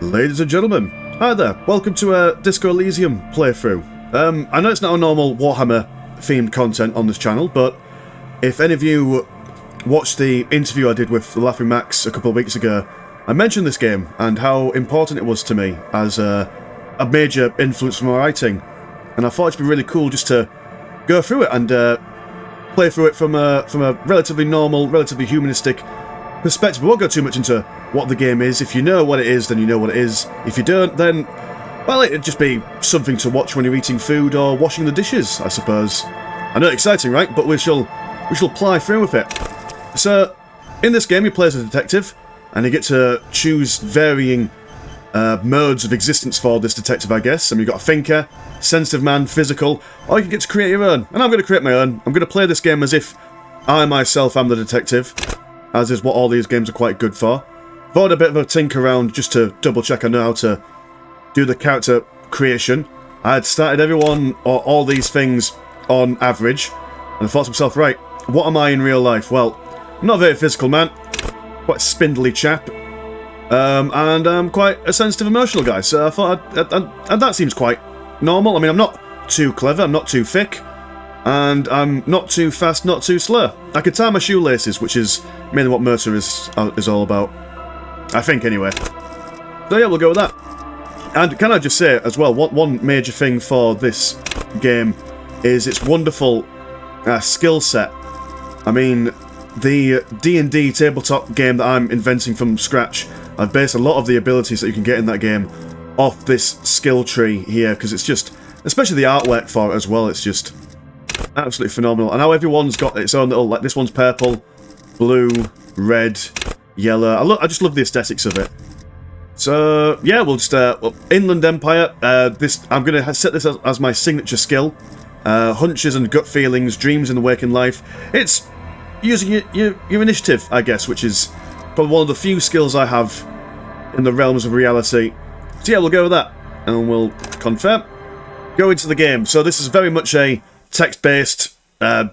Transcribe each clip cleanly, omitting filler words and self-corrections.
Ladies and gentlemen, hi there, welcome to a Disco Elysium playthrough. I know it's not a normal Warhammer themed content on this channel, but if any of you watched the interview I did with the Laughing Max a couple of weeks ago, I mentioned this game and how important it was to me as a major influence for my writing, and I thought it'd be really cool just to go through it and play through it from a relatively normal, relatively humanistic perspective. We won't go too much into what the game is. If you know what it is, then you know what it is. If you don't, then, well, it'd just be something to watch when you're eating food or washing the dishes, I suppose. I know, exciting, right? But we shall ply through with it. So, in this game, you play as a detective, and you get to choose varying modes of existence for this detective, I guess. You've got a thinker, sensitive man, physical, or you can get to create your own. And I'm going to create my own. I'm going to play this game as if I myself am the detective, as is what all these games are quite good for. Thought a bit of a tinker around just to double check I know how to do the character creation. I had started everyone or all these things on average, and I thought to myself, right, what am I in real life? Well, I'm not a very physical man, quite a spindly chap, and I'm quite a sensitive, emotional guy, so I thought and that seems quite normal. I mean, I'm not too clever, I'm not too thick, and I'm not too fast, not too slow. I could tie my shoelaces, which is mainly what Mercer is all about. I think, anyway. So yeah, we'll go with that. And can I just say, as well, one major thing for this game is its wonderful skill set. I mean, the D&D tabletop game that I'm inventing from scratch, I've based a lot of the abilities that you can get in that game off this skill tree here, because it's just, especially the artwork for it as well, it's just absolutely phenomenal. And how everyone's got its own little, like this one's purple, blue, red, yellow. I just love the aesthetics of it. So yeah, we'll just Inland Empire. I'm gonna set this as my signature skill. Hunches and gut feelings, dreams in the waking life. It's using your initiative, I guess, which is probably one of the few skills I have in the realms of reality. So yeah, we'll go with that, and we'll confirm. Go into the game. So this is very much a text-based,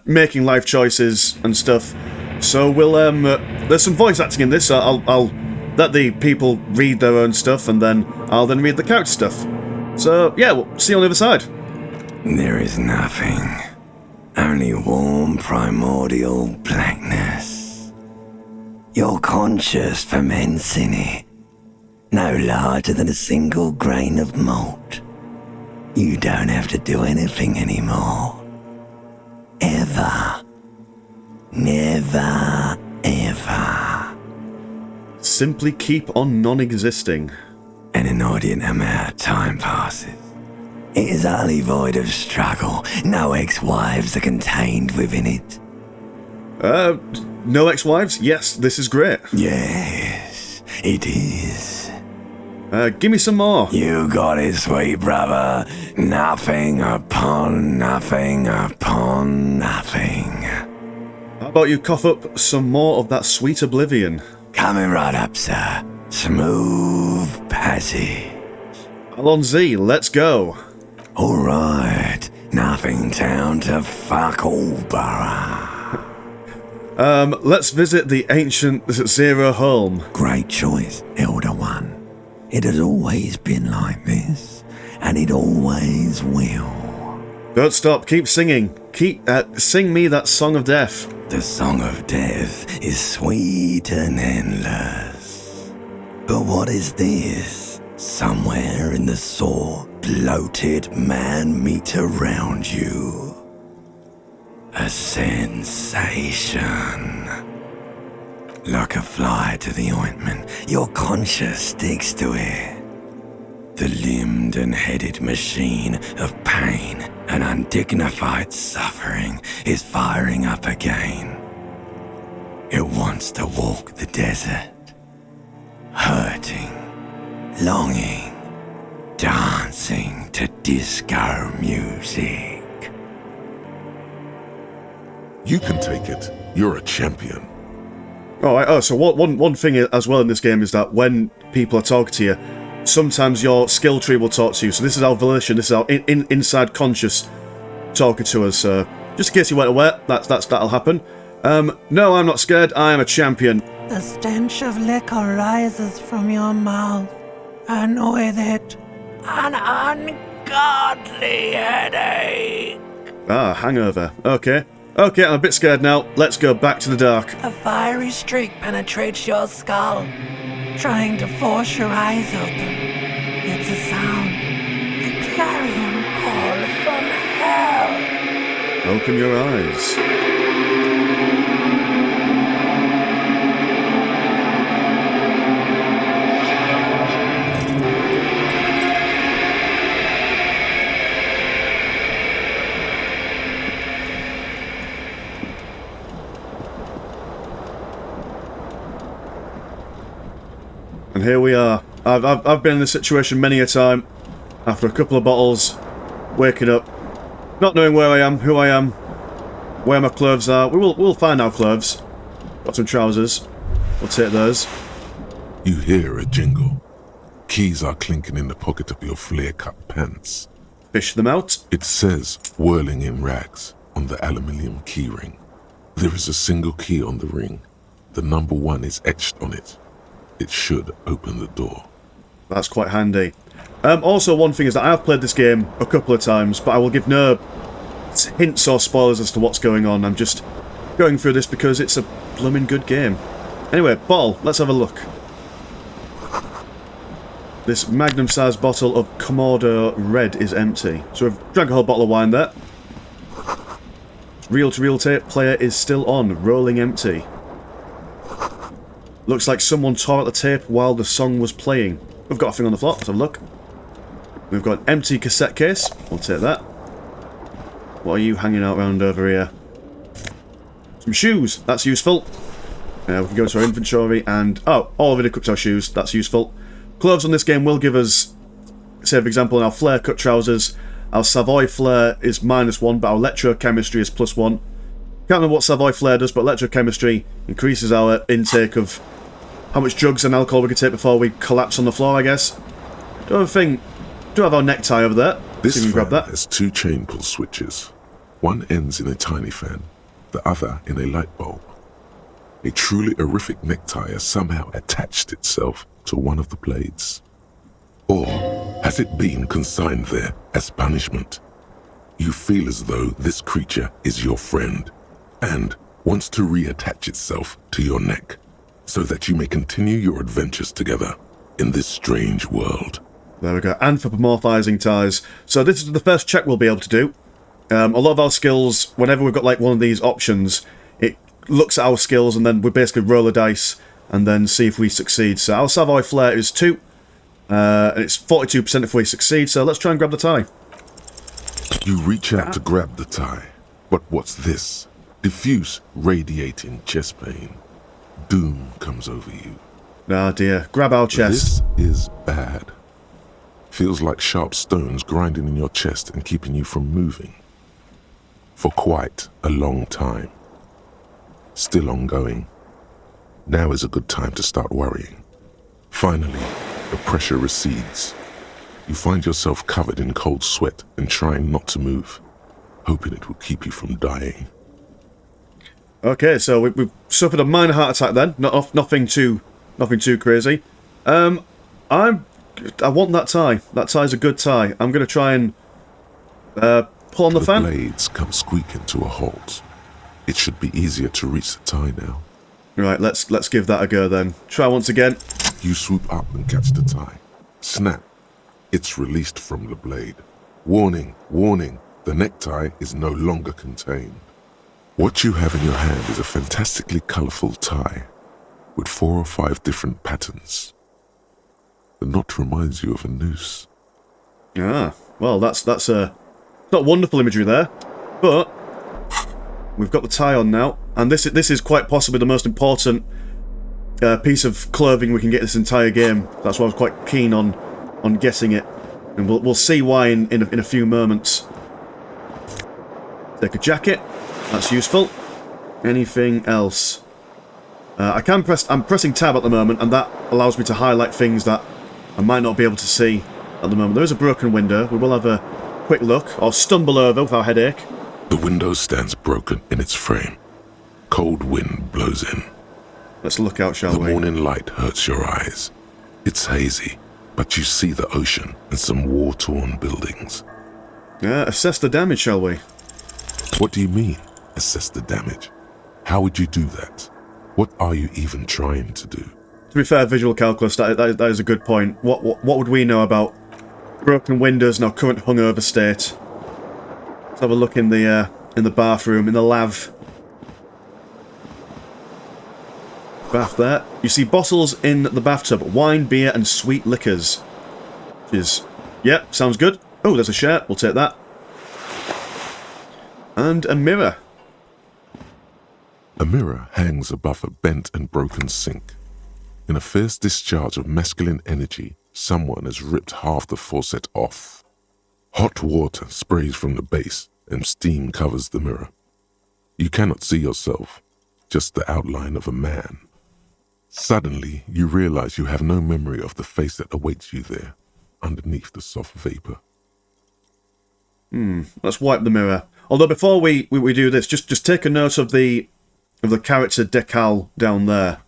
making life choices and stuff. So we'll there's some voice acting in this, so I'll let the people read their own stuff, and then I'll read the character stuff. So yeah, we'll see you on the other side. There is nothing, only warm primordial blackness. Your conscious ferments in it, no larger than a single grain of malt. You don't have to do anything anymore. Ever. Never, ever. Simply keep on non-existing. An inordinate amount of time passes. It is utterly void of struggle. No ex-wives are contained within it. No ex-wives? Yes, this is great. Yes, it is. Give me some more. You got it, sweet brother. Nothing upon nothing upon nothing. How about you cough up some more of that sweet oblivion? Coming right up, sir. Smooth passage. Alon Z, let's go. Alright, nothing town to fuck all borough. Let's visit the ancient Zero Home. Great choice, Elder One. It has always been like this, and it always will. Don't stop, keep singing. Sing me that song of death. The song of death is sweet and endless. But what is this? Somewhere in the sore, bloated man meet around you. A sensation. Like a fly to the ointment, your conscience sticks to it. The limbed and headed machine of pain and undignified suffering is firing up again. It wants to walk the desert, hurting, longing, dancing to disco music. You can take it. You're a champion. Alright, so one thing as well in this game is that when people are talking to you, sometimes your skill tree will talk to you. So this is our volition, this is our inside conscious talking to us. Just in case you weren't aware, that'll happen. No, I'm not scared. I am a champion. The stench of liquor rises from your mouth. and with it, an ungodly headache. Ah, hangover. Okay, I'm a bit scared now. Let's go back to the dark. A fiery streak penetrates your skull, trying to force your eyes open. It's a sound, a clarion call from hell. Open your eyes. And here we are. I've been in this situation many a time. After a couple of bottles, waking up, not knowing where I am, who I am, where my clothes are. We'll find our clothes. Got some trousers. We'll take those. You hear a jingle. Keys are clinking in the pocket of your flare-cut pants. Fish them out. It says, whirling in rags, on the aluminium key ring. There is a single key on the ring. The number 1 is etched on it. It should open the door. That's quite handy. Also, one thing is that I've played this game a couple of times, but I will give no hints or spoilers as to what's going on. I'm just going through this because it's a blooming good game. Anyway, bottle, let's have a look. This magnum-sized bottle of Commodore Red is empty. So we've drank a whole bottle of wine there. Reel-to-reel tape player is still on, rolling empty. Looks like someone tore out the tape while the song was playing. We've got a thing on the floor, let's have a look. We've got an empty cassette case, we'll take that. What are you hanging out around over here? Some shoes, that's useful. We can go to our inventory and... oh, already equipped our shoes, that's useful. Clothes on this game will give us, say for example, in our flare cut trousers, our Savoy flare is -1, but our electrochemistry is +1. Can't remember what Savoy flare does, but electrochemistry increases our intake of how much drugs and alcohol we can take before we collapse on the floor, I guess. Do have our necktie over there. This so you can grab fan that. has 2 chain pull switches. One ends in a tiny fan, the other in a light bulb. A truly horrific necktie has somehow attached itself to one of the blades. Or has it been consigned there as punishment? You feel as though this creature is your friend and wants to reattach itself to your neck so that you may continue your adventures together in this strange world. There we go, anthropomorphizing ties. So this is the first check we'll be able to do. A lot of our skills, whenever we've got like one of these options, it looks at our skills and then we basically roll a dice and then see if we succeed. So our Savoy Flare is 2, and it's 42% if we succeed, so let's try and grab the tie. You reach out to grab the tie, but what's this? Diffuse, radiating chest pain. Doom comes over you. Ah dear, grab our chest. This is bad. Feels like sharp stones grinding in your chest and keeping you from moving. For quite a long time. Still ongoing. Now is a good time to start worrying. Finally, the pressure recedes. You find yourself covered in cold sweat and trying not to move, hoping it will keep you from dying. Okay, so we've suffered a minor heart attack then. Nothing too crazy. I want that tie. That tie's a good tie. I'm going to try and pull on the fan. The blades come squeaking to a halt. It should be easier to reach the tie now. Right, let's give that a go then. Try once again. You swoop up and catch the tie. Snap. It's released from the blade. Warning, warning, the necktie is no longer contained. What you have in your hand is a fantastically colourful tie with 4 or 5 different patterns. The knot reminds you of a noose. Ah, well, that's not wonderful imagery there, but we've got the tie on now, and this is quite possibly the most important piece of clothing we can get this entire game. That's why I was quite keen on getting it, and we'll see why in a few moments. Take a jacket, that's useful. Anything else? I'm pressing tab at the moment, and that allows me to highlight things that I might not be able to see at the moment. There is a broken window. We will have a quick look, or stumble over with our headache. The window stands broken in its frame. Cold wind blows in. Let's look out, shall The we? morning light hurts your eyes. It's hazy, but you see the ocean and some war-torn buildings. Assess the damage, shall we? What do you mean, assess the damage? How would you do that? What are you even trying to do? To be fair, visual calculus, that is a good point. What would we know about broken windows and our current hungover state? Let's have a look in the bathroom, in the lav. Bath there. You see bottles in the bathtub. Wine, beer, and sweet liquors. Which is... Yep, sounds good. Oh, there's a shirt. We'll take that. And a mirror. A mirror hangs above a bent and broken sink. In a fierce discharge of masculine energy, someone has ripped half the faucet off. Hot water sprays from the base, and steam covers the mirror. You cannot see yourself, just the outline of a man. Suddenly, you realize you have no memory of the face that awaits you there, underneath the soft vapor. Let's wipe the mirror. Although before we do this, just take a note of the character decal down there.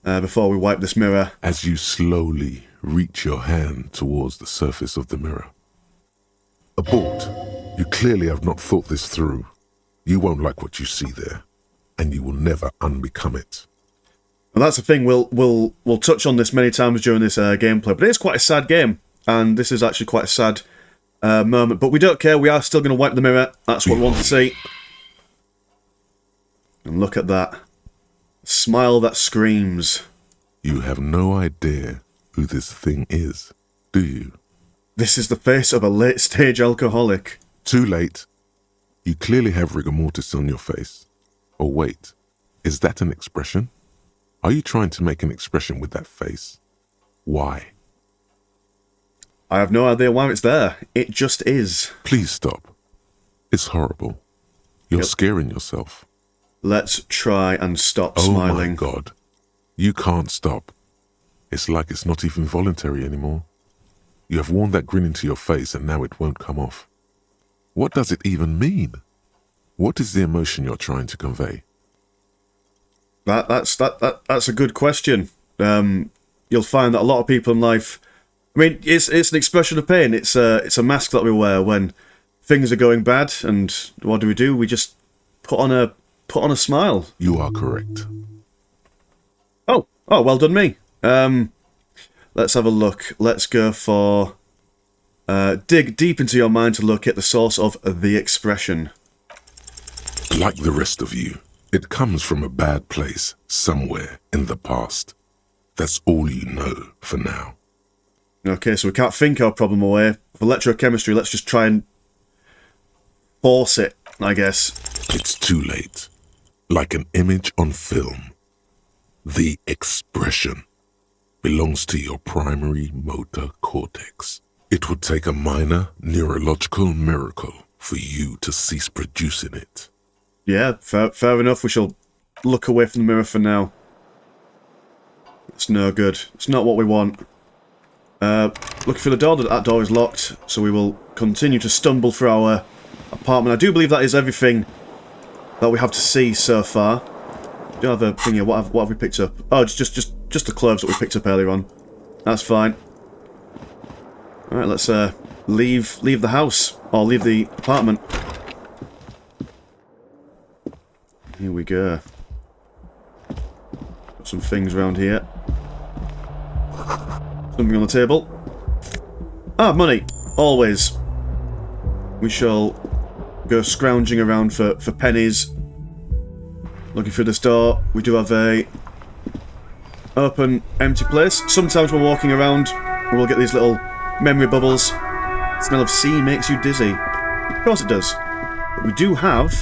Before we wipe this mirror. As you slowly reach your hand towards the surface of the mirror. Abort. You clearly have not thought this through. You won't like what you see there, and you will never unbecome it. And that's the thing, we'll touch on this many times during this gameplay, but it is quite a sad game, and this is actually quite a sad moment. But we don't care, we are still going to wipe the mirror, that's what we want to see. And look at that. Smile that screams. You have no idea who this thing is, do you? This is the face of a late-stage alcoholic. Too late. You clearly have rigor mortis on your face. Oh wait, is that an expression? Are you trying to make an expression with that face? Why? I have no idea why it's there. It just is. Please stop. It's horrible. You're scaring yourself. Let's try and stop smiling. Oh my God. You can't stop. It's like it's not even voluntary anymore. You have worn that grin into your face and now it won't come off. What does it even mean? What is the emotion you're trying to convey? That's a good question. You'll find that a lot of people in life... I mean, it's an expression of pain. It's a mask that we wear when things are going bad, and what do? We just put on a smile. You are correct. Oh, well done me. Let's have a look. Let's go for... dig deep into your mind to locate the source of the expression. Like the rest of you, it comes from a bad place somewhere in the past. That's all you know for now. Okay, so we can't think our problem away. For electrochemistry, let's just try and force it, I guess. It's too late. Like an image on film. The expression belongs to your primary motor cortex. It would take a minor neurological miracle for you to cease producing it. Yeah, fair enough. We shall look away from the mirror for now. It's no good. It's not what we want. Looking for the door. That door is locked, so we will continue to stumble through our apartment. I do believe that is everything that we have to see so far. Do you have a thing here? What have we picked up? Oh, just the clothes that we picked up earlier on. That's fine. Alright, let's leave the house. Or leave the apartment. Here we go. Got some things around here. Something on the table. Ah, money. Always. We shall go scrounging around for pennies. Looking through this door. We do have a open, empty place. Sometimes when walking around, we'll get these little memory bubbles. The smell of sea makes you dizzy. Of course it does. But we do have...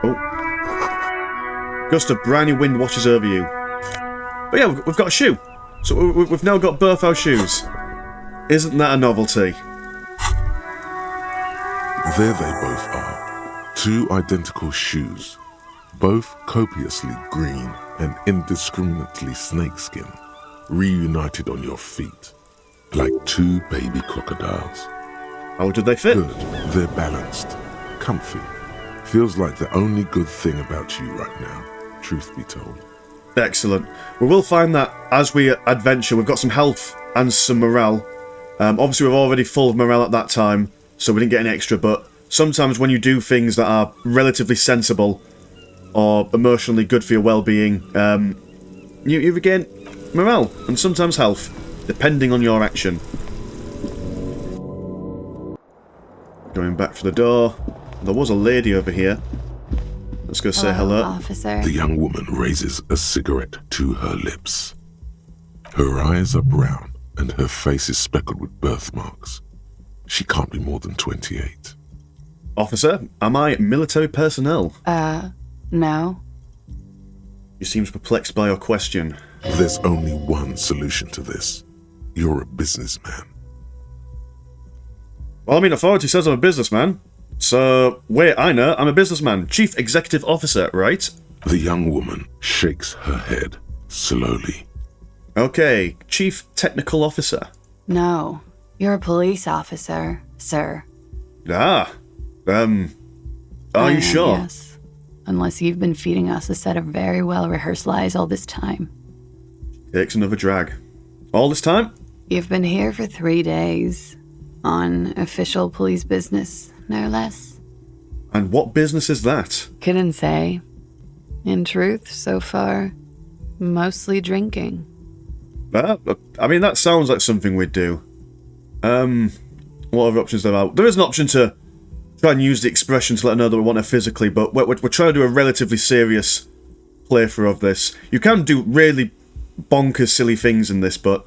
Oh. Gust of briny wind washes over you. But yeah, we've got a shoe. So we've now got both our shoes. Isn't that a novelty? There they both are. Two identical shoes. Both copiously green and indiscriminately snakeskin. Reunited on your feet. Like two baby crocodiles. How did they fit? Good. They're balanced. Comfy. Feels like the only good thing about you right now, truth be told. Excellent. We will find that as we adventure, we've got some health and some morale. Obviously, we're already full of morale at that time, so we didn't get any extra, but sometimes when you do things that are relatively sensible or emotionally good for your well-being, you regain morale and sometimes health, depending on your action. Going back for the door. There was a lady over here. Let's go say hello. Officer. The young woman raises a cigarette to her lips. Her eyes are brown and her face is speckled with birthmarks. She can't be more than 28. Officer, am I military personnel? No. She seems perplexed by your question. There's only one solution to this. You're a businessman. Well, I mean, authority says I'm a businessman. So, wait, I know, I'm a businessman. Chief Executive Officer, right? The young woman shakes her head slowly. Okay, Chief Technical Officer. No. You're a police officer, sir. Ah, are you sure? Yes. Unless you've been feeding us a set of very well-rehearsed lies all this time. Takes another drag. All this time? You've been here for 3 days. On official police business, no less. And what business is that? Couldn't say. In truth, so far, mostly drinking. I mean, that sounds like something we'd do. What other options there are? There is an option to try and use the expression to let her know that we want her physically, but we're trying to do a relatively serious playthrough of this. You can do really bonkers, silly things in this, but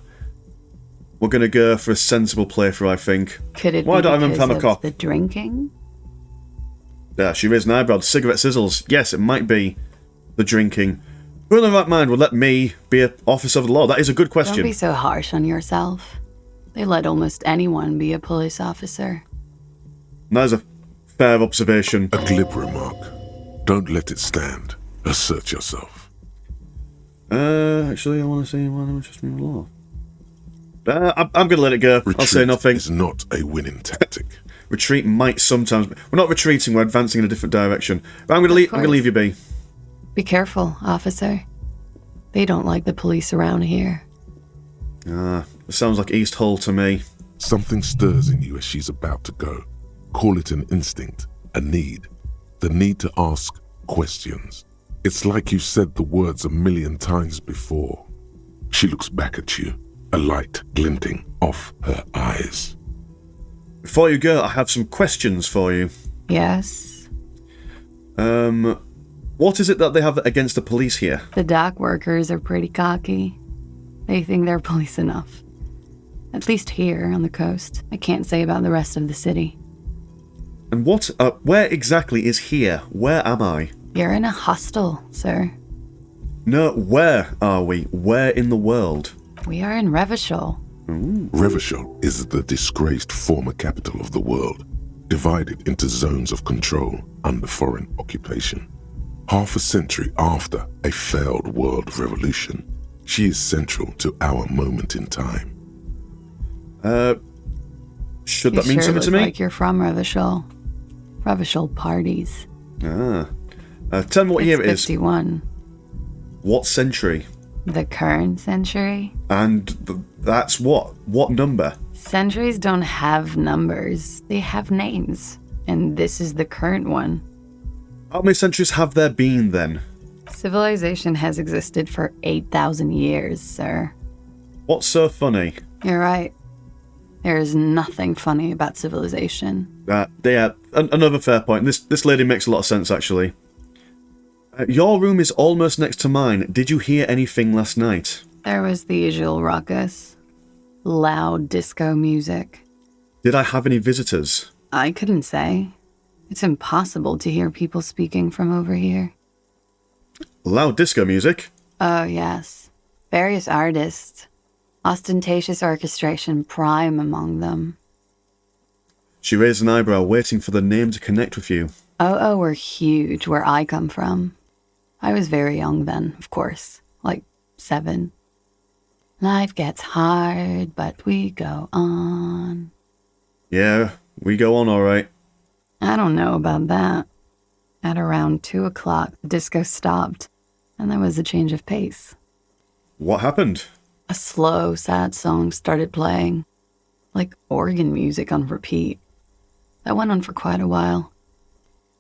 we're going to go for a sensible playthrough, I think. Could it Why be don't I even because have a of cop? the drinking? Yeah, she raised an eyebrow. Cigarette sizzles. Yes, it might be the drinking. Who in the right mind would let me be an officer of the law? That is a good question. Don't be so harsh on yourself. They let almost anyone be a police officer. That is a fair observation. A glib remark. Don't let it stand. Assert yourself. Actually, I want to see why they trust me with the law. I'm going to let it go. Retreat I'll say nothing. is not a winning tactic. Retreat might sometimes... We're not retreating, we're advancing in a different direction. But I'm going to leave you be. Be careful, officer. They don't like the police around here. It sounds like East Hull to me. Something stirs in you as she's about to go. Call it an instinct, a need. The need to ask questions. It's like you've said the words 1,000,000 times before. She looks back at you, a light glinting off her eyes. Before you go, I have some questions for you. Yes? What is it that they have against the police here? The dock workers are pretty cocky. They think they're police enough. At least here on the coast. I can't say about the rest of the city. And where exactly is here? Where am I? You're in a hostel, sir. No, where are we? Where in the world? We are in Revachol. Revachol is the disgraced former capital of the world, divided into zones of control under foreign occupation. Half a century after a failed world revolution, she is central to our moment in time. Should You that mean sure something look to me? like you're from Revachol. Revachol parties. Tell me what year it is. 51. What century? The current century? And that's what? What number? Centuries don't have numbers. They have names. And this is the current one. How many centuries have there been then? Civilization has existed for 8,000 years, sir. What's so funny? You're right. There is nothing funny about civilization. Another fair point. This lady makes a lot of sense, actually. Your room is almost next to mine. Did you hear anything last night? There was the usual ruckus. Loud disco music. Did I have any visitors? I couldn't say. It's impossible to hear people speaking from over here. Loud disco music? Oh, yes. Various artists. Ostentatious orchestration prime among them. She raised an eyebrow, waiting for the name to connect with you. Oh, were huge where I come from. I was very young then, of course. Like 7. Life gets hard, but we go on. Yeah, we go on all right. I don't know about that. At around 2 o'clock, the disco stopped, and there was a change of pace. What happened? A slow, sad song started playing, like organ music on repeat. That went on for quite a while.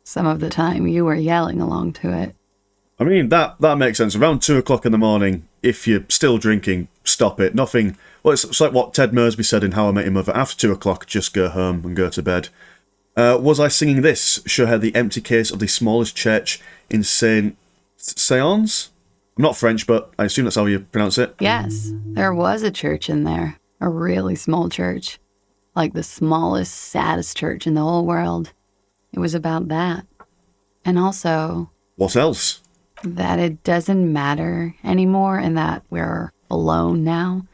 Some of the time you were yelling along to it. I mean, that makes sense. Around 2 o'clock in the morning, if you're still drinking, stop it. Nothing. Well, it's like what Ted Mersby said in How I Met Your Mother. After 2 o'clock, just go home and go to bed. Was I singing this? Show her the empty case of the smallest church in Saint Seance? I'm not French, but I assume that's how you pronounce it. Yes, there was a church in there. A really small church. Like the smallest, saddest church in the whole world. It was about that. And also... What else? That it doesn't matter anymore and that we're alone now.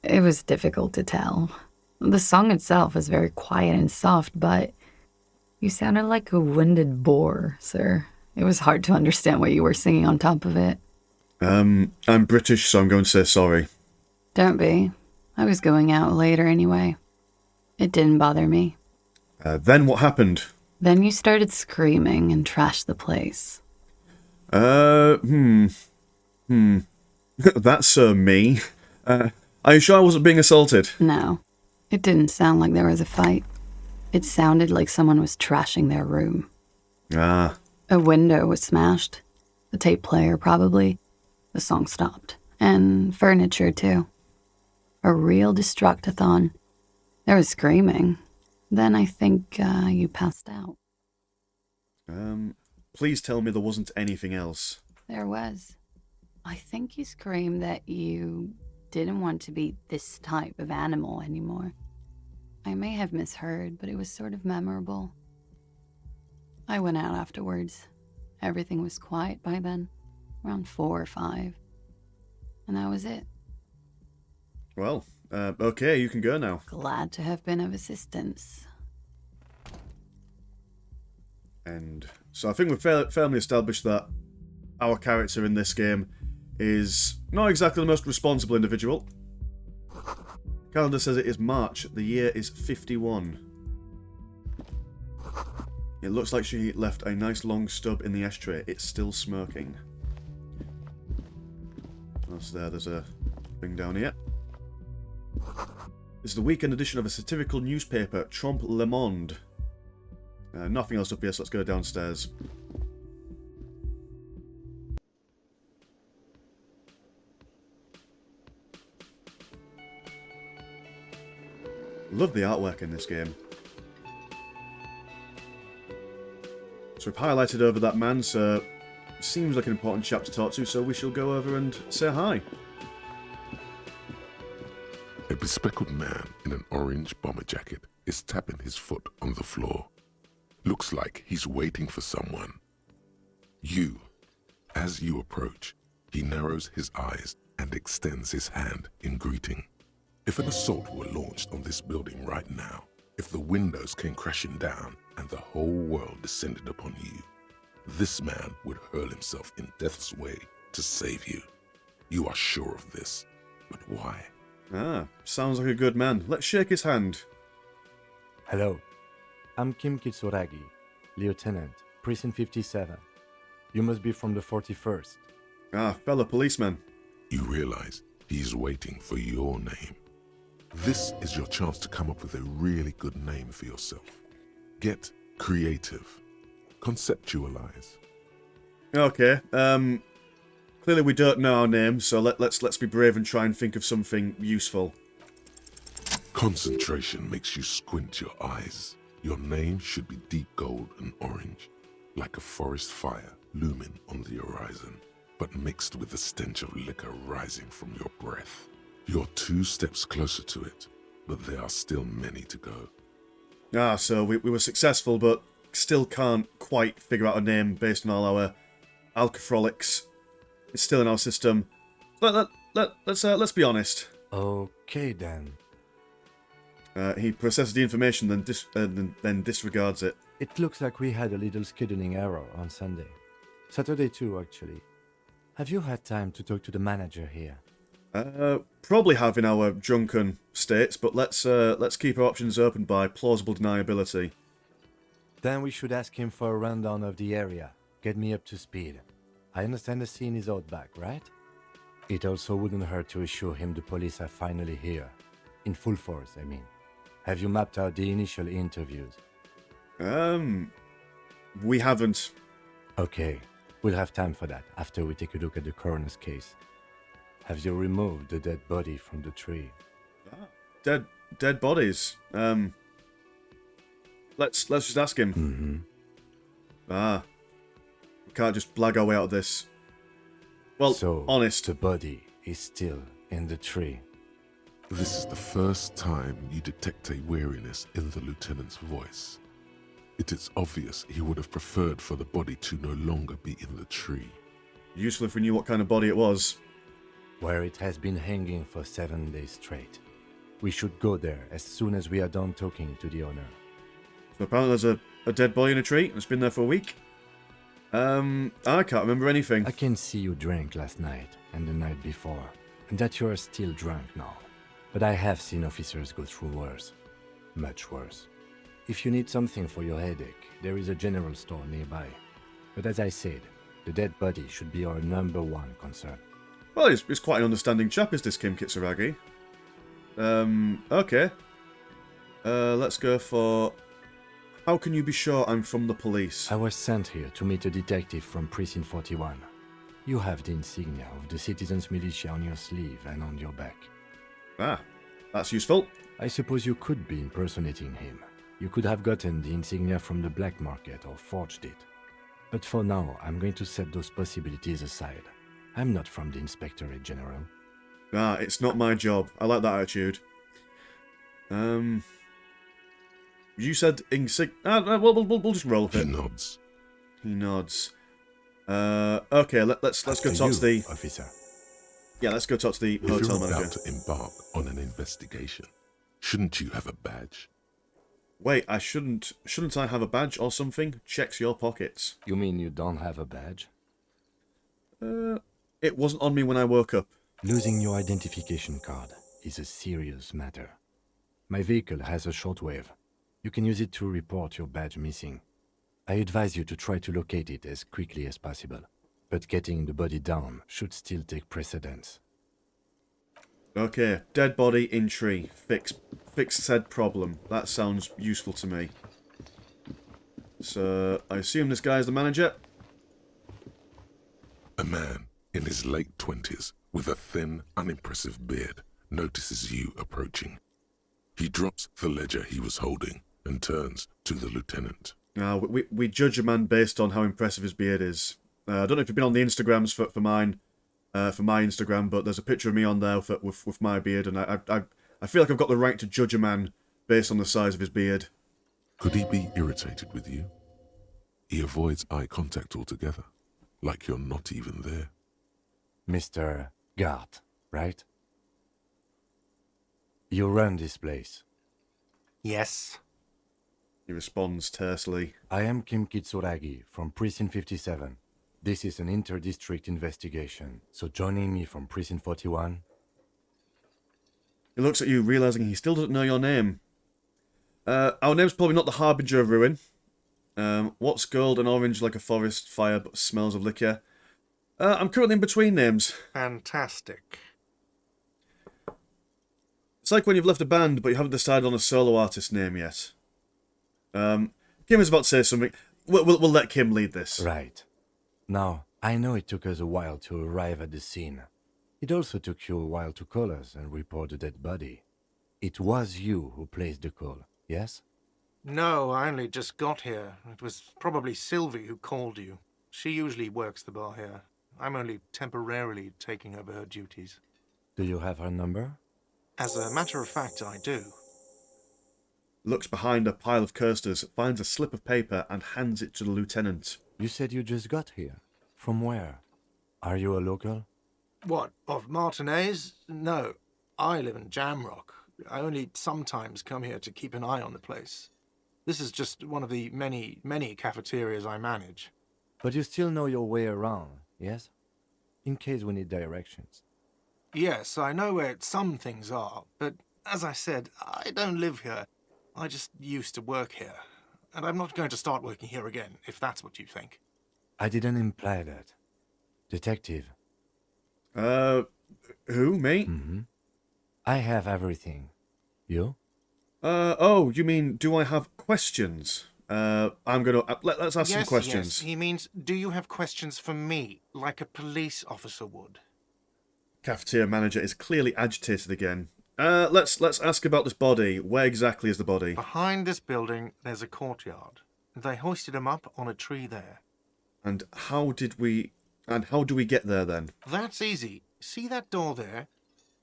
It was difficult to tell. The song itself was very quiet and soft, but you sounded like a winded boar, sir. It was hard to understand what you were singing on top of it. I'm British, so I'm going to say sorry. Don't be. I was going out later anyway. It didn't bother me. Then what happened? Then you started screaming and trashed the place. That's me. Are you sure I wasn't being assaulted? No, it didn't sound like there was a fight. It sounded like someone was trashing their room. Ah. A window was smashed. The tape player, probably. The song stopped. And furniture, too. A real destructathon. There was screaming. Then I think you passed out. Please tell me there wasn't anything else. There was. I think you screamed that you didn't want to be this type of animal anymore. I may have misheard, but it was sort of memorable. I went out afterwards. Everything was quiet by then, around 4 or 5. And that was it. Well, okay, you can go now. Glad to have been of assistance. And so I think we've firmly established that our character in this game is not exactly the most responsible individual. Calendar says it is March. The year is 51. It looks like she left a nice long stub in the ashtray. It's still smoking. That's there. There's a thing down here. This is the weekend edition of a satirical newspaper, Trompe Le Monde. Nothing else up here, so let's go downstairs. Love the artwork in this game. So we've highlighted over that man, so seems like an important chap to talk to, so we shall go over and say hi. A bespectacled man in an orange bomber jacket is tapping his foot on the floor. Looks like he's waiting for someone. As you approach, he narrows his eyes and extends his hand in greeting. If an assault were launched on this building right now, if the windows came crashing down and the whole world descended upon you, this man would hurl himself in death's way to save you. You are sure of this, but why? Ah, sounds like a good man. Let's shake his hand. Hello, I'm Kim Kitsuragi, Lieutenant, Precinct 57. You must be from the 41st. Ah, fellow policeman. You realize he's waiting for your name. This is your chance to come up with a really good name for yourself. Get creative. Conceptualize. Okay, clearly we don't know our names, so let's be brave and try and think of something useful. Concentration makes you squint your eyes. Your name should be deep gold and orange, like a forest fire looming on the horizon, but mixed with the stench of liquor rising from your breath. You're 2 steps closer to it, but there are still many to go. Ah, so we were successful, but still can't quite figure out a name based on all our alcoholics. It's still in our system. Let's be honest. Okay then. He processes the information, then disregards it. It looks like we had a little scheduling error on Sunday. Saturday too, actually. Have you had time to talk to the manager here? Probably have in our drunken states, but let's keep our options open by plausible deniability. Then we should ask him for a rundown of the area. Get me up to speed. I understand the scene is out back, right? It also wouldn't hurt to assure him the police are finally here. In full force, I mean. Have you mapped out the initial interviews? We haven't. Okay, we'll have time for that after we take a look at the coroner's case. Have you removed the dead body from the tree? Dead bodies. Let's just ask him. We can't just blag our way out of this. Well, So, honest. the body is still in the tree. This is the first time you detect a weariness in the lieutenant's voice. It is obvious he would have preferred for the body to no longer be in the tree. Useful if we knew what kind of body it was. Where it has been hanging for 7 days straight. We should go there as soon as we are done talking to the owner. So apparently there's a dead body in a tree, and it's been there for a week. I can't remember anything. I can see you drank last night and the night before, and that you are still drunk now. But I have seen officers go through worse. Much worse. If you need something for your headache, there is a general store nearby. But as I said, the dead body should be our #1 concern. Well, he's quite an understanding chap, is this Kim Kitsuragi. Okay. Let's go for... How can you be sure I'm from the police? I was sent here to meet a detective from Precinct 41. You have the insignia of the Citizens Militia on your sleeve and on your back. Ah, that's useful. I suppose you could be impersonating him. You could have gotten the insignia from the black market or forged it. But for now, I'm going to set those possibilities aside. I'm not from the Inspectorate General. Ah, it's not my job. I like that attitude. You said we'll just roll with He it. nods. He nods. Okay, let's go After talk to the... you, officer. Yeah, let's go talk to the If hotel you're manager. about to embark on an investigation, shouldn't you have a badge? Wait, shouldn't I have a badge or something? Checks your pockets. You mean you don't have a badge? It wasn't on me when I woke up. Losing your identification card is a serious matter. My vehicle has a shortwave. You can use it to report your badge missing. I advise you to try to locate it as quickly as possible, but getting the body down should still take precedence. Okay, dead body in tree. Fix said problem. That sounds useful to me. So, I assume this guy is the manager? A man in his late 20s with a thin, unimpressive beard notices you approaching. He drops the ledger he was holding and turns to the lieutenant. We judge a man based on how impressive his beard is. I don't know if you've been on the Instagrams for my Instagram, but there's a picture of me on there with my beard, and I feel like I've got the right to judge a man based on the size of his beard. Could he be irritated with you? He avoids eye contact altogether, like you're not even there. Mr. Gart, right? You run this place. Yes. He responds tersely. I am Kim Kitsuragi from Precinct 57. This is an inter-district investigation, so joining me from Precinct 41... He looks at you, realizing he still doesn't know your name. Our name's probably not the Harbinger of Ruin. What's gold and orange like a forest fire but smells of liquor? I'm currently in between names. Fantastic. It's like when you've left a band but you haven't decided on a solo artist name yet. Kim is about to say something. We'll let Kim lead this. Right. Now, I know it took us a while to arrive at the scene. It also took you a while to call us and report the dead body. It was you who placed the call, yes? No, I only just got here. It was probably Sylvie who called you. She usually works the bar here. I'm only temporarily taking over her duties. Do you have her number? As a matter of fact, I do. Looks behind a pile of coasters, finds a slip of paper and hands it to the lieutenant. You said you just got here. From where? Are you a local? What, of Martinez? No, I live in Jamrock. I only sometimes come here to keep an eye on the place. This is just one of the many, many cafeterias I manage. But you still know your way around, yes? In case we need directions. Yes, I know where some things are, but as I said, I don't live here. I just used to work here. And I'm not going to start working here again, if that's what you think. I didn't imply that. Detective. Who, me? Mm-hmm. I have everything. You? Oh, you mean, do I have questions? I'm gonna... let's ask some Yes, questions. yes. He means, do you have questions for me, like a police officer would? Cafeteria manager is clearly agitated again. Let's ask about this body. Where exactly is the body? Behind this building, there's a courtyard. They hoisted him up on a tree there. And how do we get there then? That's easy. See that door there?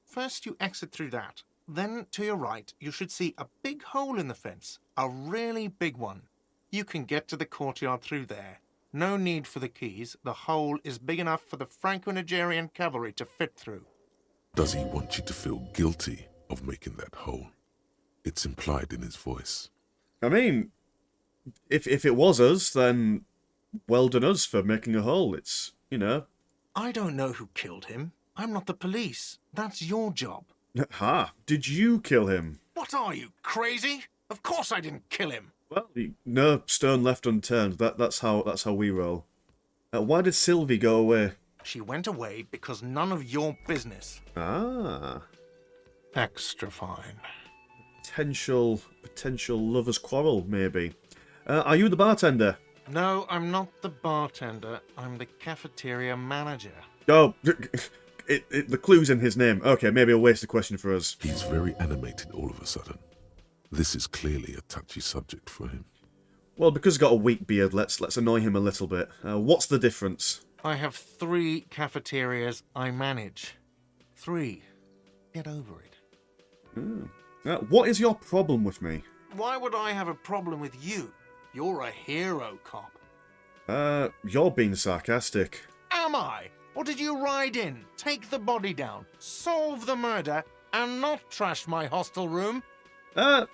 First you exit through that. Then, to your right, you should see a big hole in the fence. A really big one. You can get to the courtyard through there. No need for the keys. The hole is big enough for the Franco-Nigerian cavalry to fit through. Does he want you to feel guilty of making that hole? It's implied in his voice. I mean, if it was us, then well done us for making a hole. It's, you know... I don't know who killed him. I'm not the police. That's your job. Ha! Did you kill him? What are you, crazy? Of course I didn't kill him. Well, no stone left unturned. That's how we roll. Why did Sylvie go away? She went away because none of your business. Ah, Extra fine. potential lovers' quarrel, maybe. Are you the bartender? No, I'm not the bartender. I'm the cafeteria manager. Oh, the clue's in his name. Okay, maybe a wasted question for us. He's very animated all of a sudden. This is clearly a touchy subject for him. Well, because he's got a weak beard, let's annoy him a little bit. What's the difference? I have 3 cafeterias I manage. 3. Get over it. What is your problem with me? Why would I have a problem with you? You're a hero cop. You're being sarcastic. Am I? Or did you ride in, take the body down, solve the murder, and not trash my hostel room?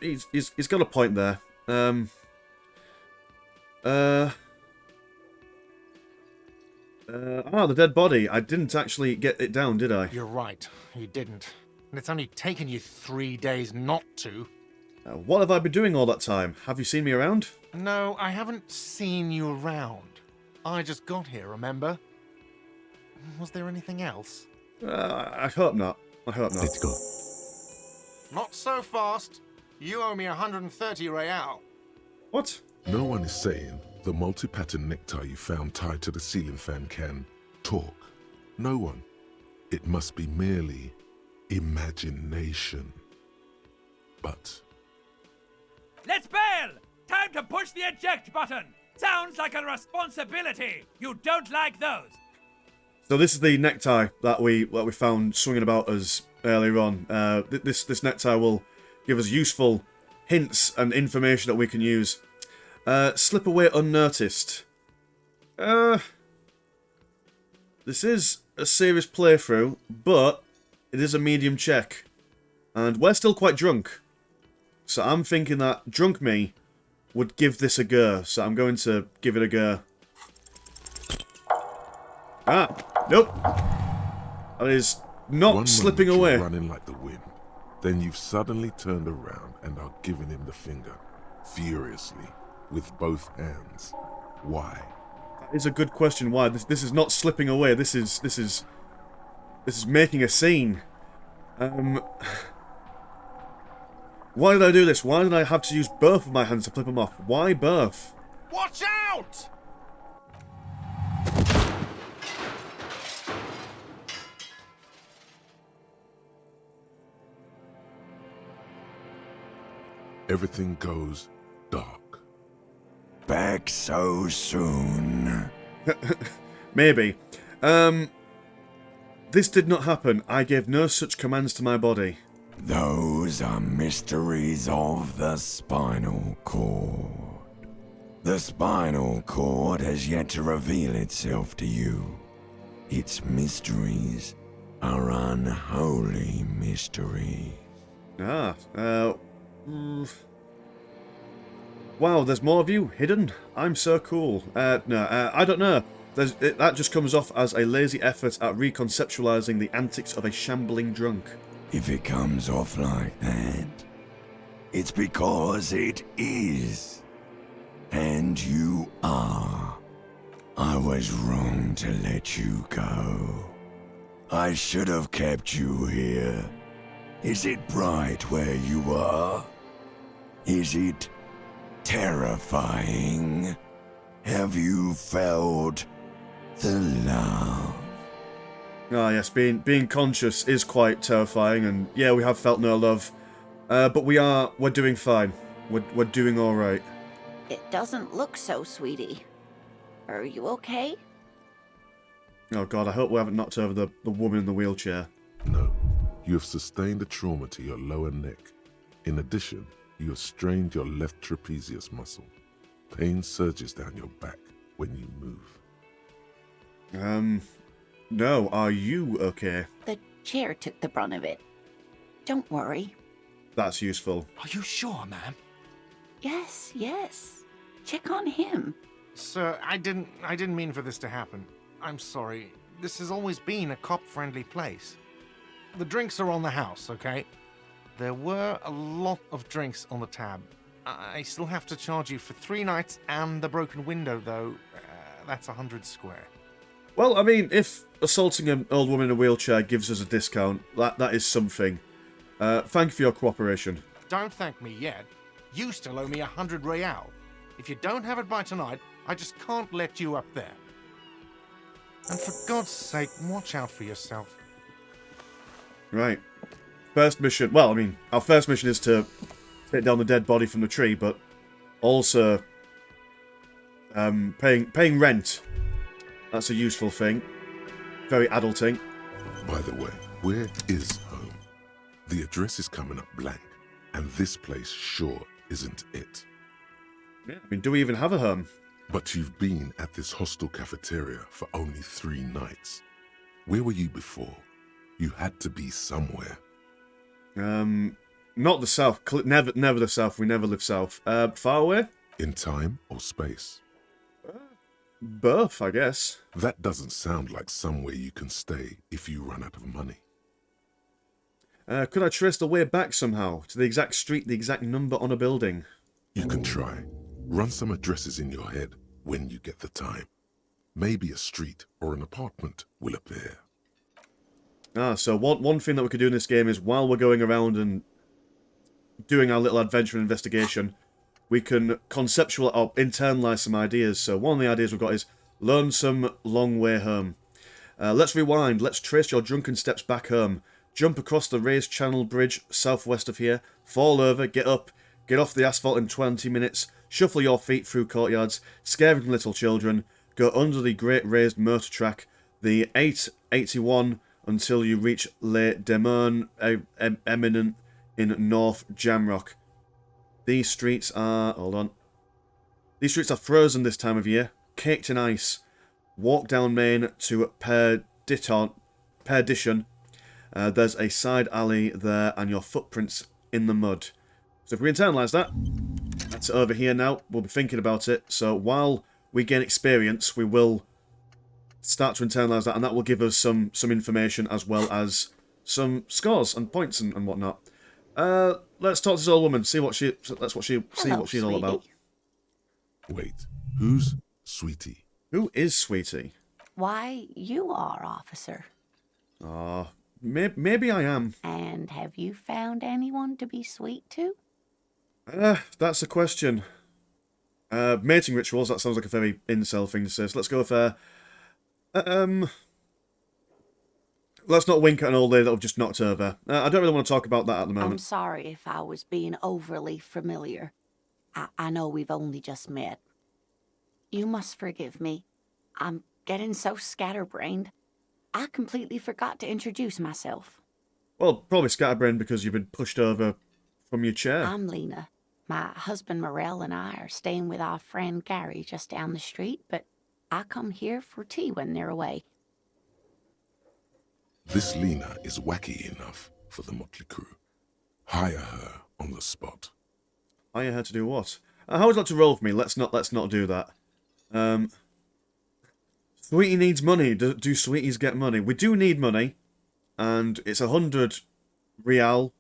He's got a point there. The dead body. I didn't actually get it down, did I? You're right, you didn't. And it's only taken you 3 days not to. What have I been doing all that time? Have you seen me around? No, I haven't seen you around. I just got here, remember? Was there anything else? I hope not. I hope not. Let's go. Not so fast. You owe me 130 real. What? No one is saying the multi-pattern necktie you found tied to the ceiling fan can talk. No one. It must be merely imagination. But... Let's bail! Time to push the eject button! Sounds like a responsibility! You don't like those! So this is the necktie that we found swinging about us earlier on. This necktie will give us useful hints and information that we can use. Slip away unnoticed. This is a serious playthrough, but it is a medium check. And we're still quite drunk. So I'm thinking that drunk me would give this a go. So I'm going to give it a go. Ah, nope. That is not one slipping moment away. you're running like the wind. Then you've suddenly turned around and are giving him the finger, furiously, with both hands. Why? That is a good question. Why? This is not slipping away. This is making a scene. Why did I do this? Why did I have to use both of my hands to flip them off? Why both? Watch out! Everything goes dark. Back so soon. Maybe. This did not happen. I gave no such commands to my body. Those are mysteries of the spinal cord. The spinal cord has yet to reveal itself to you. Its mysteries are unholy mysteries. Wow, there's more of you hidden? I'm so cool. I don't know. That just comes off as a lazy effort at reconceptualizing the antics of a shambling drunk. If it comes off like that, it's because it is. And you are. I was wrong to let you go. I should have kept you here. Is it bright where you are? Is it terrifying? Have you felt the love? Ah, yes, being conscious is quite terrifying, and yeah, we have felt no love. But we're doing fine. We're doing alright. It doesn't look so, sweetie. Are you okay? Oh god, I hope we haven't knocked over the woman in the wheelchair. No, you have sustained a trauma to your lower neck. In addition, you have strained your left trapezius muscle. Pain surges down your back when you move. No, are you okay? The chair took the brunt of it. Don't worry. That's useful. Are you sure, ma'am? Yes, yes. Check on him. Sir, I didn't mean for this to happen. I'm sorry. This has always been a cop-friendly place. The drinks are on the house, okay? There were a lot of drinks on the tab. I still have to charge you for 3 nights and the broken window, though. That's 100 square. Well, I mean, if assaulting an old woman in a wheelchair gives us a discount, that is something. Thank you for your cooperation. Don't thank me yet. You still owe me 100 real. If you don't have it by tonight, I just can't let you up there. And for God's sake, watch out for yourself. Right. First mission. Well, I mean, our first mission is to take down the dead body from the tree, but also paying rent. That's a useful thing. Very adulting. By the way, where is home? The address is coming up blank, and this place sure isn't it. Yeah. I mean, do we even have a home? But you've been at this hostel cafeteria for only 3 nights. Where were you before? You had to be somewhere. Not the south. Never the south. We never live south. Far away? In time or space? Both, I guess. That doesn't sound like somewhere you can stay if you run out of money. Could I trace the way back somehow? To the exact street, the exact number on a building? You can try. Run some addresses in your head when you get the time. Maybe a street or an apartment will appear. So one thing that we could do in this game is, while we're going around and doing our little adventure investigation, we can conceptualize or internalize some ideas. So one of the ideas we've got is learn some long way home. Let's rewind. Let's trace your drunken steps back home. Jump across the raised channel bridge southwest of here. Fall over, get up, get off the asphalt in 20 minutes. Shuffle your feet through courtyards, scaring little children. Go under the great raised motor track, the 881, until you reach Les Demoines Eminent in North Jamrock. These streets are... Hold on. These streets are frozen this time of year, caked in ice. Walk down Main to Perdition. There's a side alley there and your footprints in the mud. So if we internalise that, that's over here now. We'll be thinking about it. So while we gain experience, we will start to internalise that, and that will give us some information as well as some scores and points and whatnot. Let's talk to this old woman. See what she's all about. Wait, who's Sweetie? Who is Sweetie? Why, you are, officer. Maybe I am. And have you found anyone to be sweet to? That's a question. Mating rituals, that sounds like a very incel thing to say, so let's go with let's not wink at an old lady that'll just knocked over. I don't really want to talk about that at the moment. I'm sorry if I was being overly familiar. I know we've only just met. You must forgive me. I'm getting so scatterbrained. I completely forgot to introduce myself. Well, probably scatterbrained because you've been pushed over from your chair. I'm Lena. My husband Morel and I are staying with our friend Gary just down the street, but I come here for tea when they're away. This Lena is wacky enough for the motley crew. Hire her on the spot. Hire her to do what? How would you like to roll for me? Let's not do that. Sweetie needs money. Do sweeties get money? We do need money, and it's 100 real.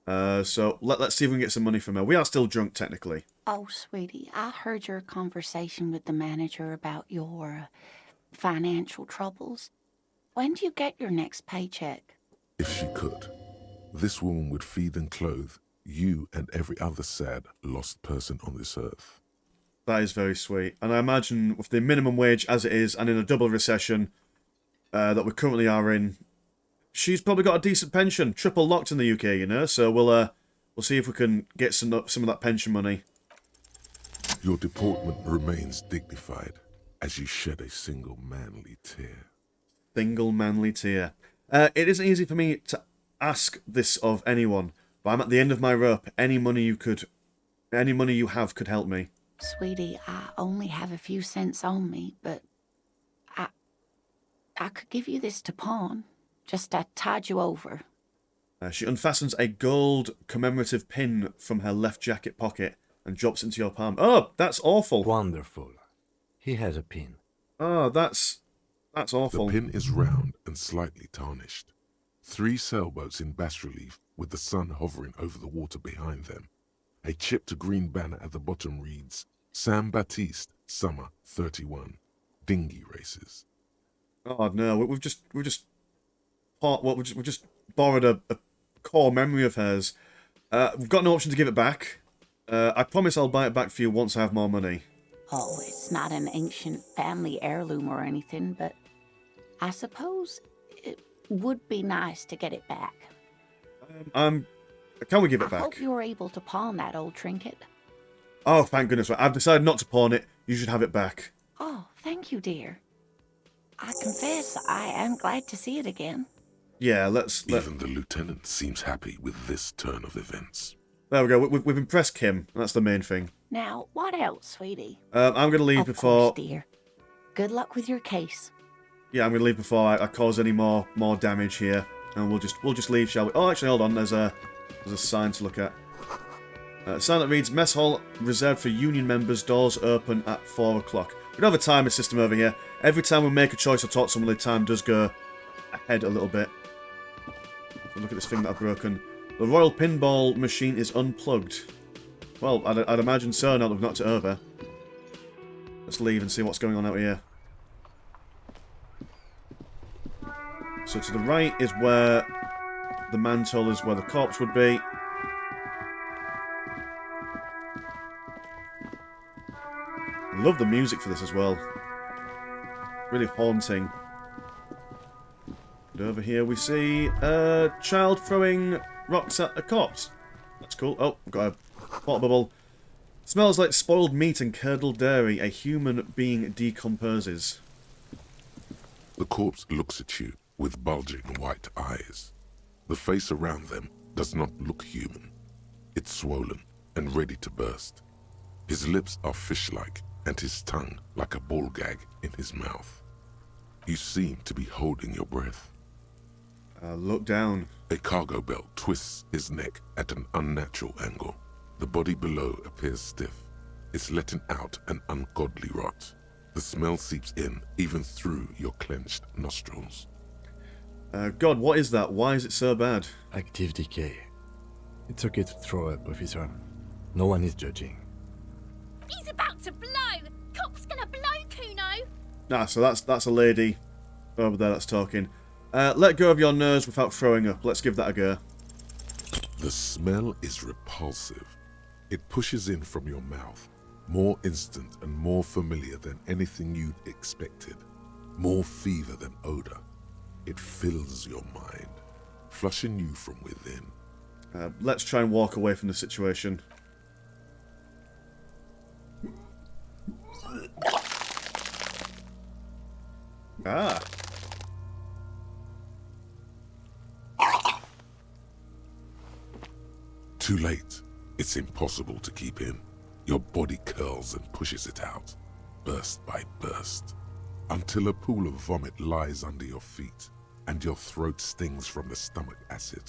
So let's see if we can get some money from her. We are still drunk, technically. Oh, sweetie, I heard your conversation with the manager about your financial troubles. When do you get your next paycheck? If she could, this woman would feed and clothe you and every other sad, lost person on this earth. That is very sweet. And I imagine with the minimum wage as it is, and in a double recession that we currently are in, she's probably got a decent pension, triple locked in the UK, you know. So we'll see if we can get some of that pension money. Your deportment remains dignified as you shed a single manly tear. Single manly tear. It isn't easy for me to ask this of anyone, but I'm at the end of my rope. Any money you have could help me. Sweetie, I only have a few cents on me, but I could give you this to pawn. Just to tide you over. She unfastens a gold commemorative pin from her left jacket pocket and drops into your palm. Oh, that's awful. Wonderful. He has a pin. Oh, that's awful. The pin is round and slightly tarnished. 3 sailboats in bas-relief with the sun hovering over the water behind them. A chipped green banner at the bottom reads, Sam Baptiste, Summer 31, Dinghy Races. Oh no, we've just borrowed a core memory of hers. We've got no option to give it back. I promise I'll buy it back for you once I have more money. Oh, it's not an ancient family heirloom or anything, but I suppose it would be nice to get it back. Can we give it I back? hope you were able to pawn that old trinket. Oh, thank goodness. I've decided not to pawn it. You should have it back. Oh, thank you, dear. I confess I am glad to see it again. Yeah, let's... Even the lieutenant seems happy with this turn of events. There we go. We've impressed Kim. That's the main thing. Now, what else, sweetie? I'm going to leave Of before... course, dear. Good luck with your case. Yeah, I'm going to leave before I cause any more damage here. And we'll just leave, shall we? Oh, actually, hold on. There's a sign to look at. A sign that reads, Mess Hall reserved for union members, doors open at 4 o'clock. We don't have a timer system over here. Every time we make a choice or talk to someone, the time does go ahead a little bit. Look at this thing that I've broken. The Royal Pinball machine is unplugged. Well, I'd imagine so now that we've knocked it over. Let's leave and see what's going on out here. So to the right is where the man told us where the corpse would be. Love the music for this as well. Really haunting. And over here we see a child throwing rocks at a corpse. That's cool. Oh, we've got a water bubble. Smells like spoiled meat and curdled dairy. A human being decomposes. The corpse looks at you with bulging white eyes. The face around them does not look human. It's swollen and ready to burst. His lips are fish-like and his tongue like a ball gag in his mouth. You seem to be holding your breath. Look down. A cargo belt twists his neck at an unnatural angle. The body below appears stiff. It's letting out an ungodly rot. The smell seeps in, even through your clenched nostrils. God, what is that? Why is it so bad? Active decay. It's okay to throw up, officer. No one is judging. He's about to blow! Cop's gonna blow, Kuno! Ah, so that's a lady over there that's talking. Let go of your nose without throwing up. Let's give that a go. The smell is repulsive. It pushes in from your mouth, more instant and more familiar than anything you'd expected. More fever than odor. It fills your mind, flushing you from within. Let's try and walk away from the situation. Ah. Too late. It's impossible to keep in. Your body curls and pushes it out, burst by burst, until a pool of vomit lies under your feet and your throat stings from the stomach acid.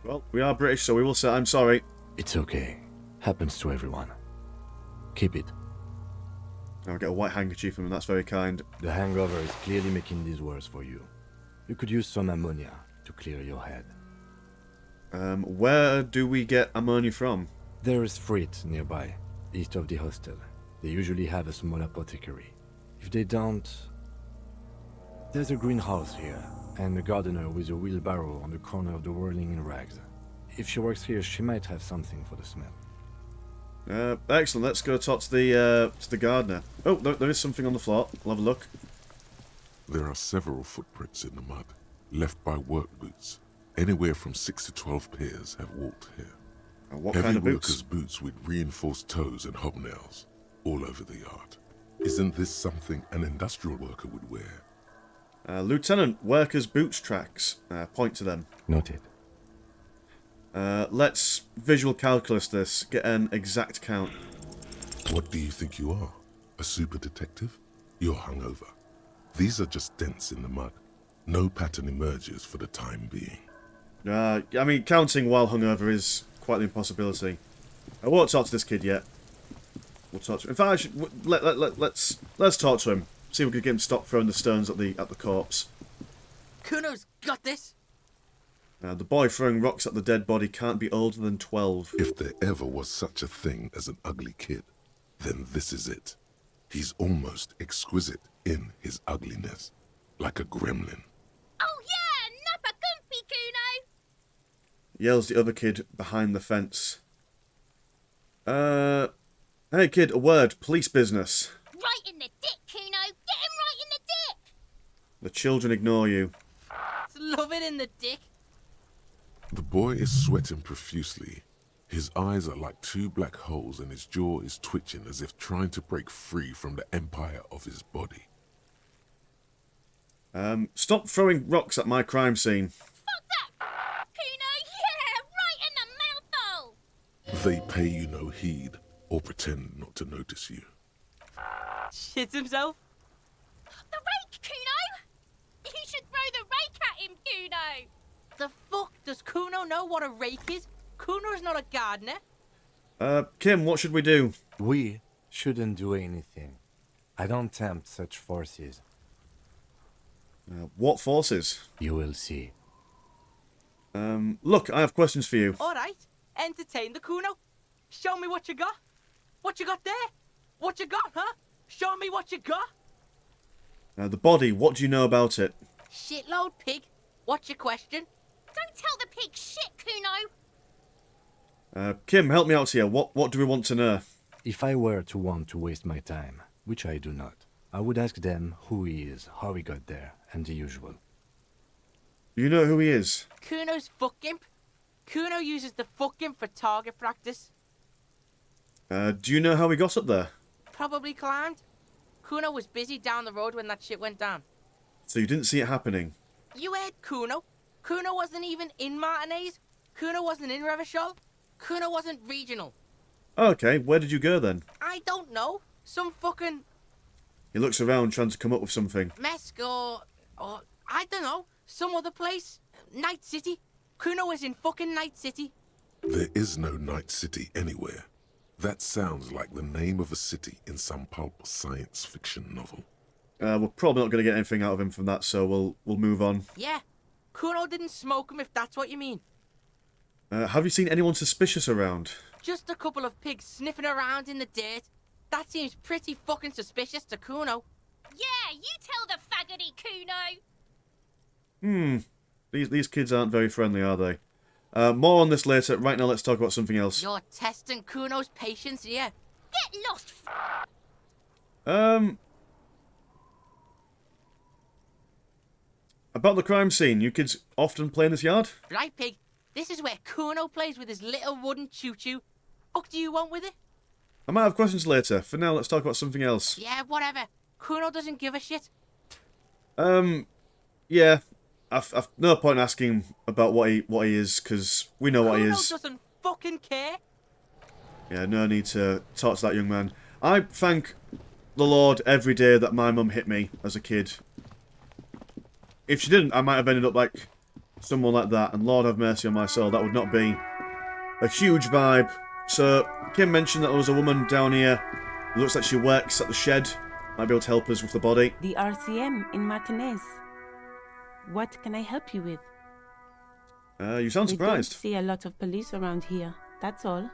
Well, we are British, so we will say I'm sorry. It's okay. Happens to everyone. Keep it. I'll get a white handkerchief from him, that's very kind. The hangover is clearly making these worse for you. You could use some ammonia to clear your head. Where do we get ammonia from? There is Frit nearby, east of the hostel. They usually have a small apothecary. If they don't, There's a greenhouse here, and a gardener with a wheelbarrow on the corner of the whirling in rags. If she works here, she might have something for the smell. Excellent. Let's go talk to the gardener. Oh, there is something on the floor. We'll have a look. There are several footprints in the mud, left by work boots. Anywhere from 6 to 12 pairs have walked here. What Heavy kind of workers' boots? boots with reinforced toes and hobnails, all over the yard. Isn't this something an industrial worker would wear? Lieutenant, workers' boots tracks. Point to them. Noted. Let's visual calculus this. Get an exact count. What do you think you are? A super detective? You're hungover. These are just dents in the mud. No pattern emerges for the time being. I mean, counting while hungover is quite the impossibility. I won't talk to this kid yet. We'll talk to him. In fact, I should, let's talk to him. See if we can get him to stop throwing the stones at the corpse. Kuno's got this. The boy throwing rocks at the dead body can't be older than 12. If there ever was such a thing as an ugly kid, then this is it. He's almost exquisite in his ugliness, like a gremlin. Oh yeah, Nappa Gumpy, Kuno! Yells the other kid behind the fence. Hey kid, a word. Police business. Right in the dick, Kuno! Get him right in the dick! The children ignore you. Love it in the dick. The boy is sweating profusely. His eyes are like two black holes and his jaw is twitching as if trying to break free from the empire of his body. Stop throwing rocks at my crime scene. Fuck that! Kuno, yeah! Right in the mouth hole! They pay you no heed or pretend not to notice you. Shits himself. The rake, Kuno! You should throw the rake at him, Kuno! The fuck? Does Kuno know what a rake is? Kuno's not a gardener. Kim, what should we do? We shouldn't do anything. I don't tempt such forces. What forces? You will see. Look, I have questions for you. All right. Entertain the Kuno. Show me what you got. What you got there? What you got, huh? Show me what you got. The body, what do you know about it? Shitload, pig. What's your question? Don't tell the pig shit, Kuno! Kim, help me out here. What do we want to know? If I were to want to waste my time, which I do not, I would ask them who he is, how he got there, and the usual. You know who he is? Kuno's fuck imp. Kuno uses the fuck imp for target practice. Do you know how he got up there? Probably climbed. Kuno was busy down the road when that shit went down. So you didn't see it happening? You heard Kuno. Kuno wasn't even in Martinez. Kuno wasn't in Revachol. Kuno wasn't regional. Okay, where did you go then? I don't know. Some fucking He looks around trying to come up with something. Mesk or I don't know. Some other place. Night City. Kuno was in fucking Night City. There is no Night City anywhere. That sounds like the name of a city in some pulp science fiction novel. We're probably not going to get anything out of him from that, so we'll move on. Yeah. Kuno didn't smoke him if that's what you mean. Have you seen anyone suspicious around? Just a couple of pigs sniffing around in the dirt. That seems pretty fucking suspicious to Kuno. Yeah, you tell the faggoty, Kuno! These kids aren't very friendly, are they? More on this later. Right now, let's talk about something else. You're testing Kuno's patience here. Get lost, About the crime scene, you kids often play in this yard? Right, pig. This is where Kuno plays with his little wooden choo-choo. What do you want with it? I might have questions later. For now, let's talk about something else. Yeah, whatever. Kuno doesn't give a shit. Yeah. I've no point asking about what he is, because we know what he Kuno is. doesn't fucking care. Yeah, no need to talk to that young man. I thank the Lord every day that my mum hit me as a kid. If she didn't, I might have ended up like someone like that, and Lord have mercy on my soul, that would not be a huge vibe. So, Kim mentioned that there was a woman down here. It looks like she works at the shed. Might be able to help us with the body. The RCM in Martinez. What can I help you with? You sound We don't surprised. see a lot of police around here. That's all.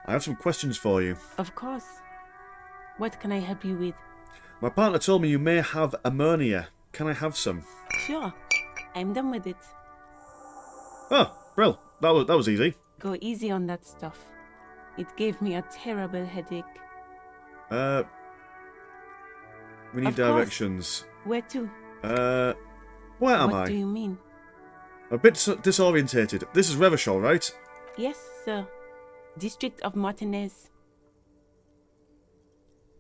I have some questions for you. Of course. What can I help you with? My partner told me you may have ammonia can I have some? Sure. I'm done with it. Oh, Brill. That was easy. Go easy on that stuff. It gave me a terrible headache. We need Of course. directions. Where to? Where am What I? do you mean? A bit disorientated. This is Revachol, right? Yes, sir. District of Martinez.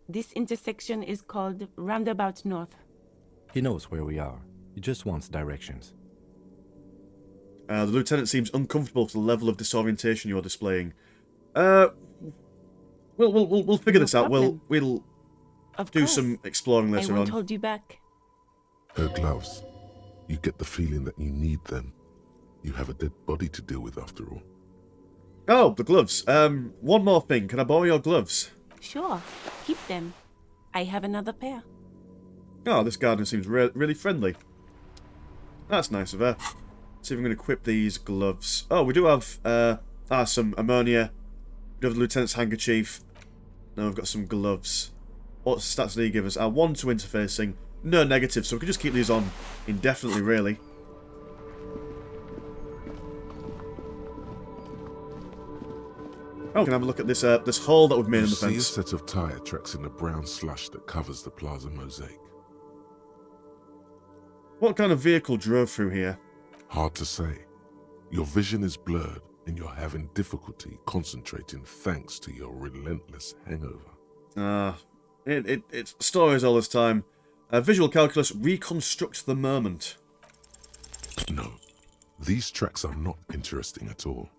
This intersection is called Roundabout North. He knows where we are. He just wants directions. The lieutenant seems uncomfortable with the level of disorientation you're displaying. We'll figure No this out. problem. We'll Of do course. some exploring I later won't on. hold you back. Her gloves. You get the feeling that you need them. You have a dead body to deal with after all. Oh, the gloves. One more thing. Can I borrow your gloves? Sure. Keep them. I have another pair. Oh, this gardener seems really friendly. That's nice of her. See if I'm going to equip these gloves. Oh, we do have some ammonia. We do have the lieutenant's handkerchief. Now we've got some gloves. What stats did he give us? 1 to interfacing. No negative, so we can just keep these on indefinitely, really. Oh, we can have a look at this this hole that we've made You in the see a fence. set of tire tracks in the brown slush that covers the plaza mosaic. What kind of vehicle drove through here? Hard to say. Your vision is blurred and you're having difficulty concentrating thanks to your relentless hangover. It's stories all this time. Visual calculus reconstructs the moment. No, these tracks are not interesting at all.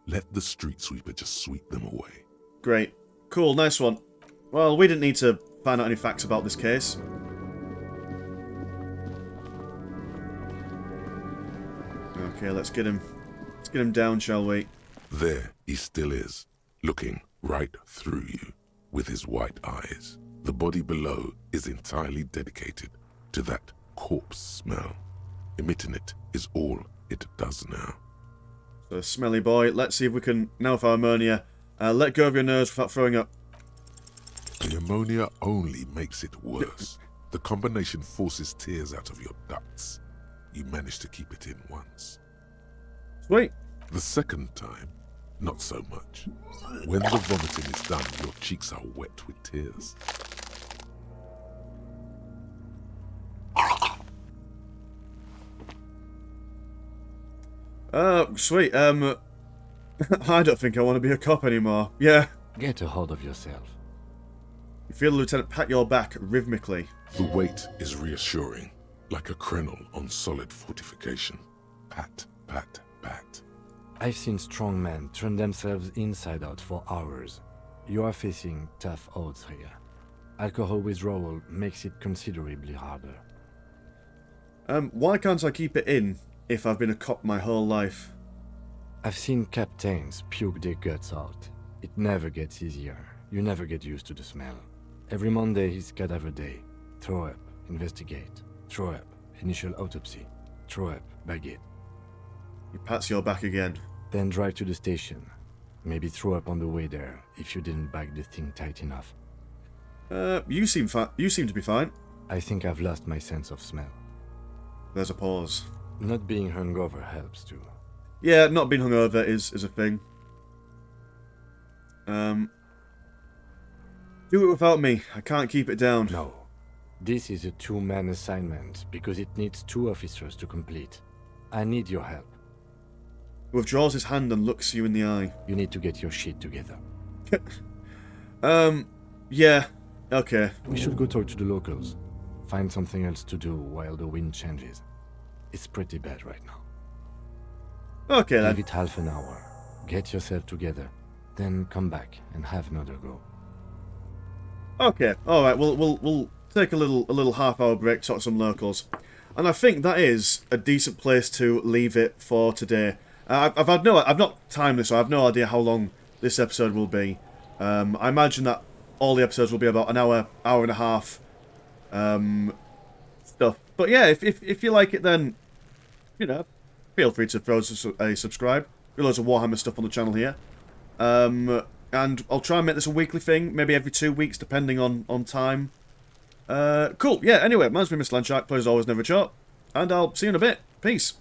Let the street sweeper just sweep them away. Great. Cool, nice one. Well, we didn't need to find out any facts about this case. Okay, let's get him down, shall we? There he still is, looking right through you with his white eyes. The body below is entirely dedicated to that corpse smell. Emitting it is all it does now. So, smelly boy, let's see if we can, now with our ammonia, let go of your nose without throwing up. The ammonia only makes it worse. The combination forces tears out of your ducts. You managed to keep it in once. Sweet. The second time, not so much. When the vomiting is done, your cheeks are wet with tears. Sweet, I don't think I want to be a cop anymore. Yeah. Get a hold of yourself. You feel the lieutenant pat your back rhythmically. The weight is reassuring, like a crenel on solid fortification. Pat, pat, pat. I've seen strong men turn themselves inside out for hours. You are facing tough odds here. Alcohol withdrawal makes it considerably harder. Why can't I keep it in if I've been a cop my whole life? I've seen captains puke their guts out. It never gets easier. You never get used to the smell. Every Monday is cadaver day. Throw up, investigate. Throw up, initial autopsy. Throw up, bag it. He pats your back again. Then drive to the station. Maybe throw up on the way there if you didn't bag the thing tight enough. You seem to be fine. I think I've lost my sense of smell. There's a pause. Not being hungover helps too. Yeah, not being hungover is a thing. Do it without me. I can't keep it down. No. This is a two-man assignment because it needs 2 officers to complete. I need your help. He withdraws his hand and looks you in the eye. You need to get your shit together. Yeah. Okay. We should go talk to the locals. Find something else to do while the wind changes. It's pretty bad right now. Okay then. Give it half an hour. Get yourself together. Then come back and have another go. Okay. All right. We'll take a little half-hour break, talk to some locals, and I think that is a decent place to leave it for today. I've not timed this, so I have no idea how long this episode will be. I imagine that all the episodes will be about an hour and a half. Stuff. But yeah, if you like it, then feel free to throw us a subscribe. There's loads of Warhammer stuff on the channel here. And I'll try and make this a weekly thing, maybe every 2 weeks, depending on time. Cool. Yeah, anyway, mine's been Mr. Landshark. Pleasure as always, never short. And I'll see you in a bit. Peace.